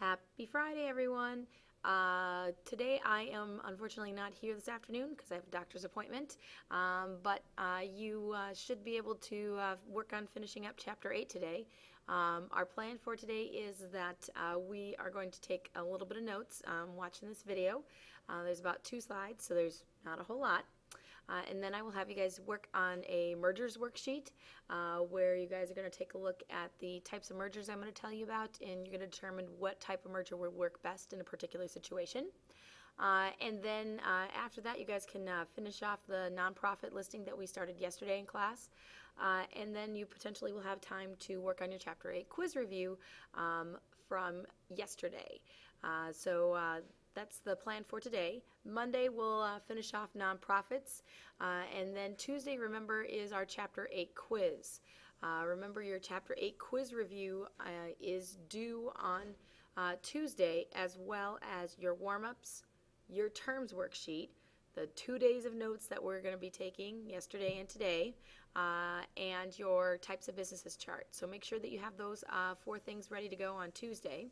Happy Friday, everyone. Today I am unfortunately not here this afternoon because I have a doctor's appointment, but you should be able to work on finishing up Chapter 8 today. Our plan for today is that we are going to take a little bit of notes watching this video. There's about 2 slides, so there's not a whole lot. And then I will have you guys work on a mergers worksheet where you guys are going to take a look at the types of mergers I'm going to tell you about, and you're going to determine what type of merger would work best in a particular situation. And then after that, you guys can finish off the nonprofit listing that we started yesterday in class. And then you potentially will have time to work on your Chapter 8 quiz review from yesterday. So that's the plan for today. Monday we'll finish off nonprofits, and then Tuesday, remember, is our Chapter 8 quiz. Remember, your Chapter 8 quiz review is due on Tuesday, as well as your warm-ups, your terms worksheet, the 2 days of notes that we're going to be taking yesterday and today, and your types of businesses chart. So make sure that you have those 4 things ready to go on Tuesday.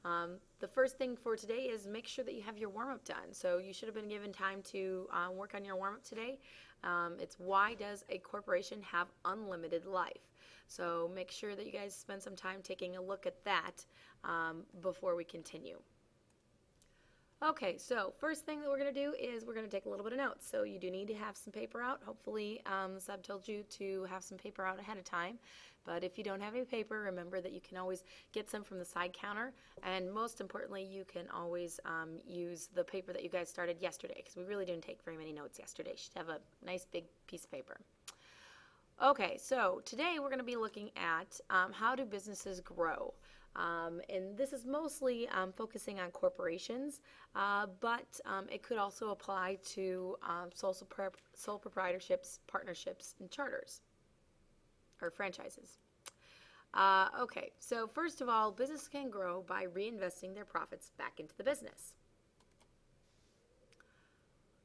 The first thing for today is make sure that you have your warm-up done. So you should have been given time to work on your warm-up today. It's why does a corporation have unlimited life? So make sure that you guys spend some time taking a look at that before we continue. Okay, so first thing that we're going to do is we're going to take a little bit of notes. So you do need to have some paper out. Hopefully the sub told you to have some paper out ahead of time. But if you don't have any paper, remember that you can always get some from the side counter. And most importantly, you can always use the paper that you guys started yesterday, because we really didn't take very many notes yesterday. You should have a nice big piece of paper. Okay, so today we're going to be looking at how do businesses grow. And this is mostly focusing on corporations, but it could also apply to sole proprietorships, partnerships, and charters, or franchises. Okay, so first of all, business can grow by reinvesting their profits back into the business.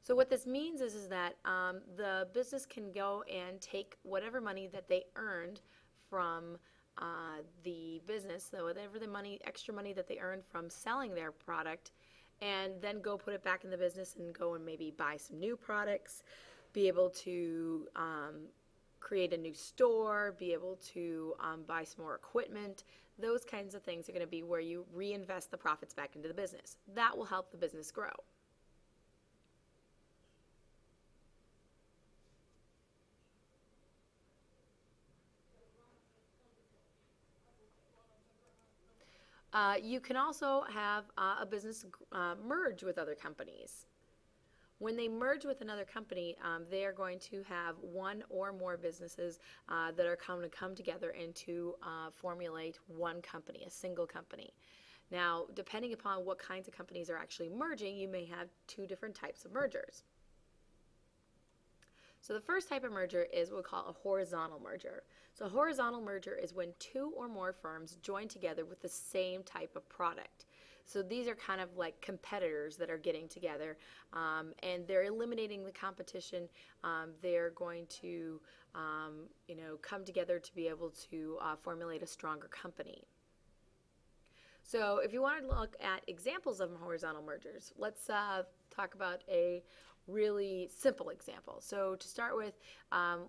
So what this means is that the business can go and take whatever money that they earned from the business, so whatever the money, extra money that they earned from selling their product, and then go put it back in the business and go and maybe buy some new products, be able to create a new store, be able to buy some more equipment. Those kinds of things are going to be where you reinvest the profits back into the business. That will help the business grow. You can also have a business merge with other companies. When they merge with another company, they are going to have one or more businesses that are going to come together and to formulate one company, a single company. Now, depending upon what kinds of companies are actually merging, you may have 2 different types of mergers. So the first type of merger is what we call a horizontal merger. So a horizontal merger is when 2 or more firms join together with the same type of product. So these are kind of like competitors that are getting together, and they're eliminating the competition. They're going to come together to be able to formulate a stronger company. So if you want to look at examples of horizontal mergers, let's talk about a really simple example. So to start with,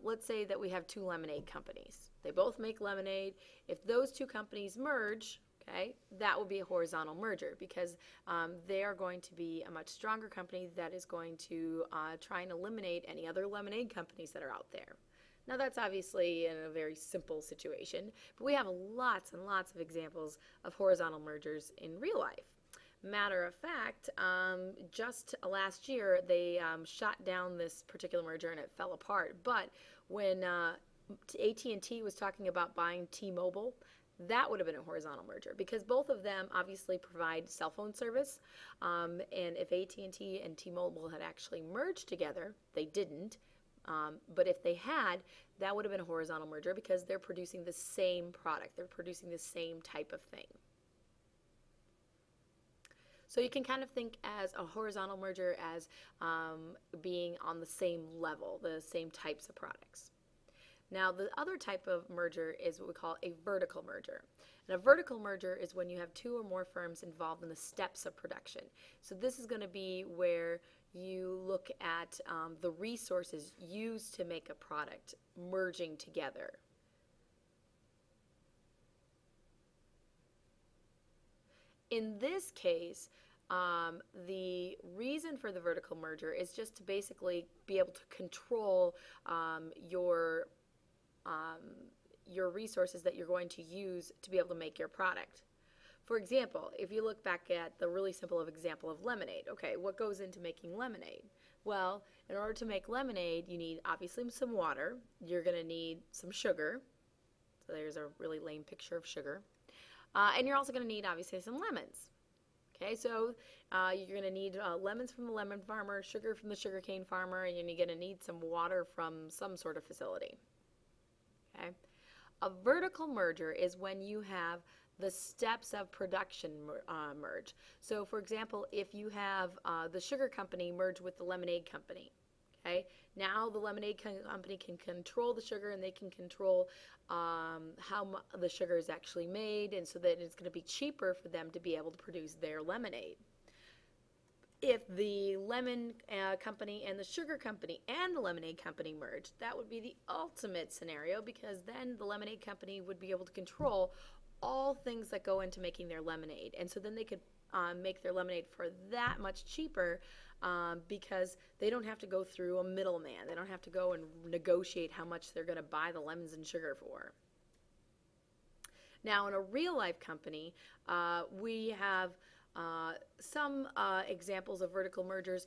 let's say that we have 2 lemonade companies. They both make lemonade. If those 2 companies merge, okay, that will be a horizontal merger, because they are going to be a much stronger company that is going to try and eliminate any other lemonade companies that are out there. Now that's obviously in a very simple situation, but we have lots and lots of examples of horizontal mergers in real life. Matter of fact, just last year they shot down this particular merger and it fell apart. But when AT&T was talking about buying T-Mobile, that would have been a horizontal merger, because both of them obviously provide cell phone service. And if AT&T and T-Mobile had actually merged together, they didn't. But if they had, that would have been a horizontal merger, because they're producing the same product. They're producing the same type of thing. So you can kind of think as a horizontal merger as being on the same level, the same types of products. Now, the other type of merger is what we call a vertical merger. And a vertical merger is when you have two or more firms involved in the steps of production. So this is going to be where you look at the resources used to make a product merging together. In this case, the reason for the vertical merger is just to basically be able to control your resources that you're going to use to be able to make your product. For example, if you look back at the really simple example of lemonade, okay, what goes into making lemonade? Well, in order to make lemonade, you need obviously some water. You're going to need some sugar. So there's a really lame picture of sugar. And you're also going to need, obviously, some lemons. Okay, so you're going to need lemons from the lemon farmer, sugar from the sugarcane farmer, and you're going to need some water from some sort of facility. Okay, a vertical merger is when you have the steps of production merge. So, for example, if you have the sugar company merge with the lemonade company, okay, now the lemonade company can control the sugar and they can control how the sugar is actually made, and so that it's going to be cheaper for them to be able to produce their lemonade. If the lemon company and the sugar company and the lemonade company merged, that would be the ultimate scenario, because then the lemonade company would be able to control all things that go into making their lemonade, and so then they could make their lemonade for that much cheaper because they don't have to go through a middleman. They don't have to go and negotiate how much they're going to buy the lemons and sugar for. Now, in a real-life company, we have some examples of vertical mergers,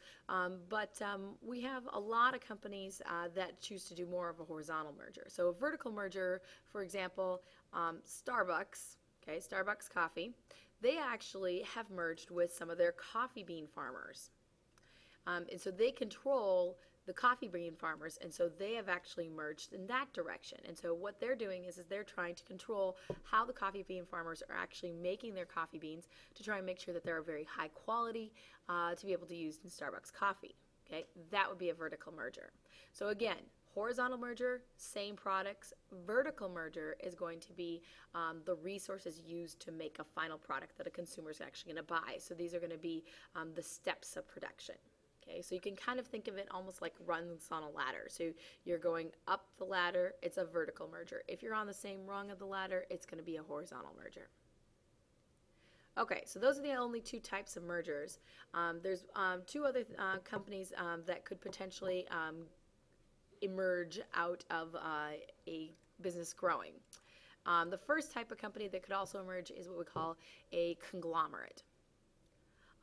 but we have a lot of companies that choose to do more of a horizontal merger. So a vertical merger, for example, Starbucks, okay, Starbucks Coffee, they actually have merged with some of their coffee bean farmers. And so they control the coffee bean farmers, and so they have actually merged in that direction. And so what they're doing is they're trying to control how the coffee bean farmers are actually making their coffee beans to try and make sure that they're very high quality to be able to use in Starbucks coffee. Okay, that would be a vertical merger. So again, horizontal merger, same products. Vertical merger is going to be the resources used to make a final product that a consumer is actually going to buy. So these are going to be the steps of production. Okay, so you can kind of think of it almost like rungs on a ladder. So you're going up the ladder, it's a vertical merger. If you're on the same rung of the ladder, it's going to be a horizontal merger. Okay, so those are the only two types of mergers. There's two other companies that could potentially emerge out of a business growing. The first type of company that could also emerge is what we call a conglomerate.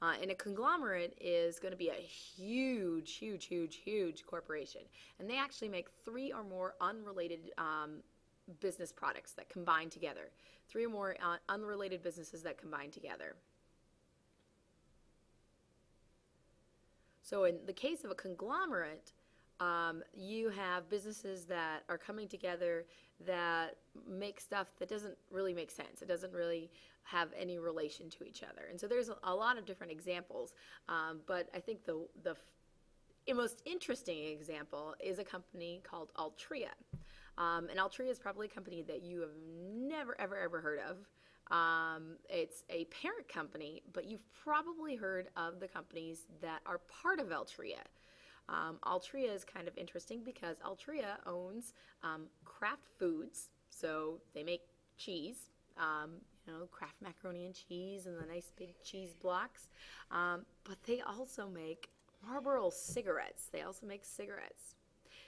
And a conglomerate is going to be a huge, huge, huge, huge corporation. And they actually make three or more unrelated business products that combine together. Three or more unrelated businesses that combine together. So in the case of a conglomerate, you have businesses that are coming together that make stuff that doesn't really make sense. It doesn't really have any relation to each other. And so there's a lot of different examples, but I think the most interesting example is a company called Altria. And Altria is probably a company that you have never, ever, ever heard of. It's a parent company, but you've probably heard of the companies that are part of Altria. Altria is kind of interesting because Altria owns Kraft Foods, so they make cheese, Kraft macaroni and cheese and the nice big cheese blocks, but they also make Marlboro cigarettes. They also make cigarettes.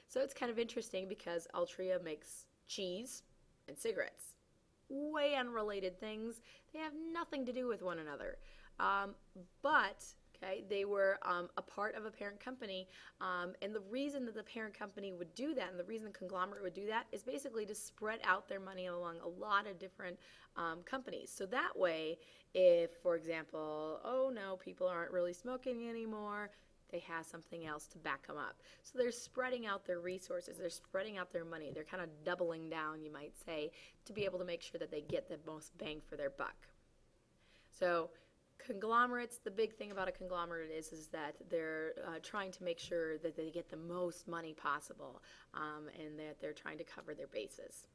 So it's kind of interesting because Altria makes cheese and cigarettes. Way unrelated things. They have nothing to do with one another. But they were a part of a parent company, and the reason that the parent company would do that, and the reason the conglomerate would do that, is basically to spread out their money along a lot of different companies. So that way, if, for example, oh no, people aren't really smoking anymore, they have something else to back them up. So they're spreading out their resources, they're spreading out their money, they're kind of doubling down, you might say, to be able to make sure that they get the most bang for their buck. So conglomerates, the big thing about a conglomerate is that they're trying to make sure that they get the most money possible and that they're trying to cover their bases.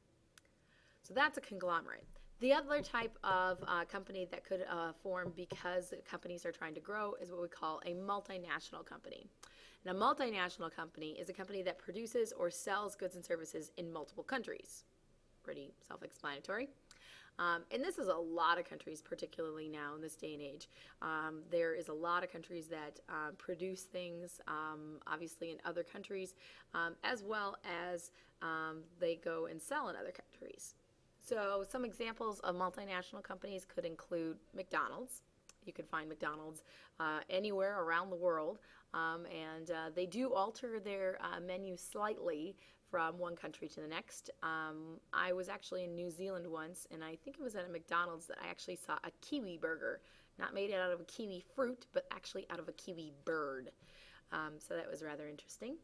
So that's a conglomerate. The other type of company that could form because companies are trying to grow is what we call a multinational company. And a multinational company is a company that produces or sells goods and services in multiple countries. Pretty self-explanatory. And this is a lot of countries, particularly now in this day and age. There is a lot of countries that produce things, obviously in other countries, as well as they go and sell in other countries. So some examples of multinational companies could include McDonald's. You can find McDonald's anywhere around the world, and they do alter their menu slightly from one country to the next. I was actually in New Zealand once, and I think it was at a McDonald's that I actually saw a kiwi burger, not made out of a kiwi fruit, but actually out of a kiwi bird. So that was rather interesting.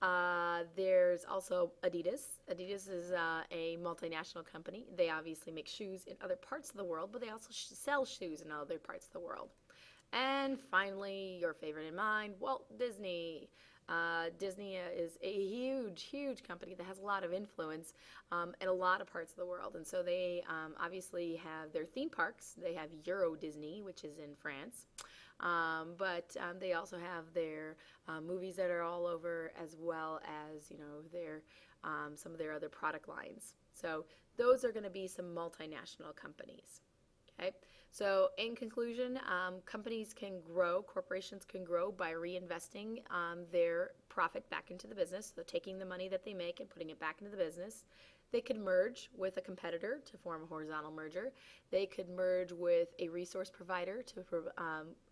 There's also Adidas. Adidas is a multinational company. They obviously make shoes in other parts of the world, but they also sell shoes in other parts of the world. And finally, your favorite and mine, Walt Disney. Disney is a huge, huge company that has a lot of influence in a lot of parts of the world. And so they obviously have their theme parks. They have Euro Disney, which is in France. But they also have their movies that are all over, as well as, you know, their some of their other product lines. So those are going to be some multinational companies. Okay. So in conclusion, companies can grow, corporations can grow by reinvesting their profit back into the business, so taking the money that they make and putting it back into the business. They could merge with a competitor to form a horizontal merger. They could merge with a resource provider to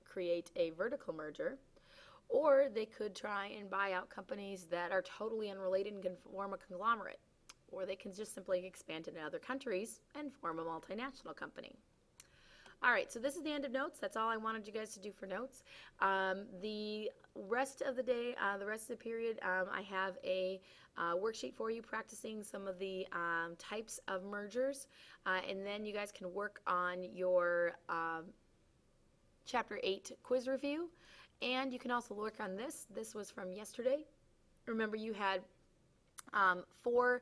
create a vertical merger. Or they could try and buy out companies that are totally unrelated and can form a conglomerate. Or they can just simply expand into other countries and form a multinational company. All right, so this is the end of notes. That's all I wanted you guys to do for notes. The rest of the day, the rest of the period, I have a worksheet for you practicing some of the types of mergers, and then you guys can work on your Chapter 8 quiz review, and you can also work on this. This was from yesterday. Remember, you had 4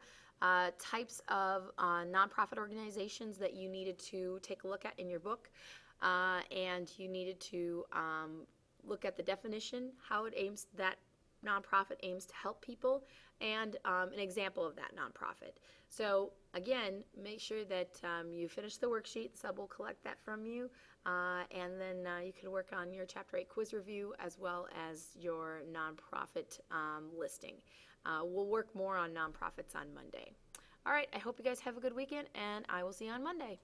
types of nonprofit organizations that you needed to take a look at in your book, and you needed to look at the definition, how it aims, that nonprofit aims to help people, and an example of that nonprofit. So again, make sure that you finish the worksheet. Sub will collect that from you, and then you can work on your Chapter 8 quiz review as well as your nonprofit listing. We'll work more on nonprofits on Monday. All right, I hope you guys have a good weekend, and I will see you on Monday.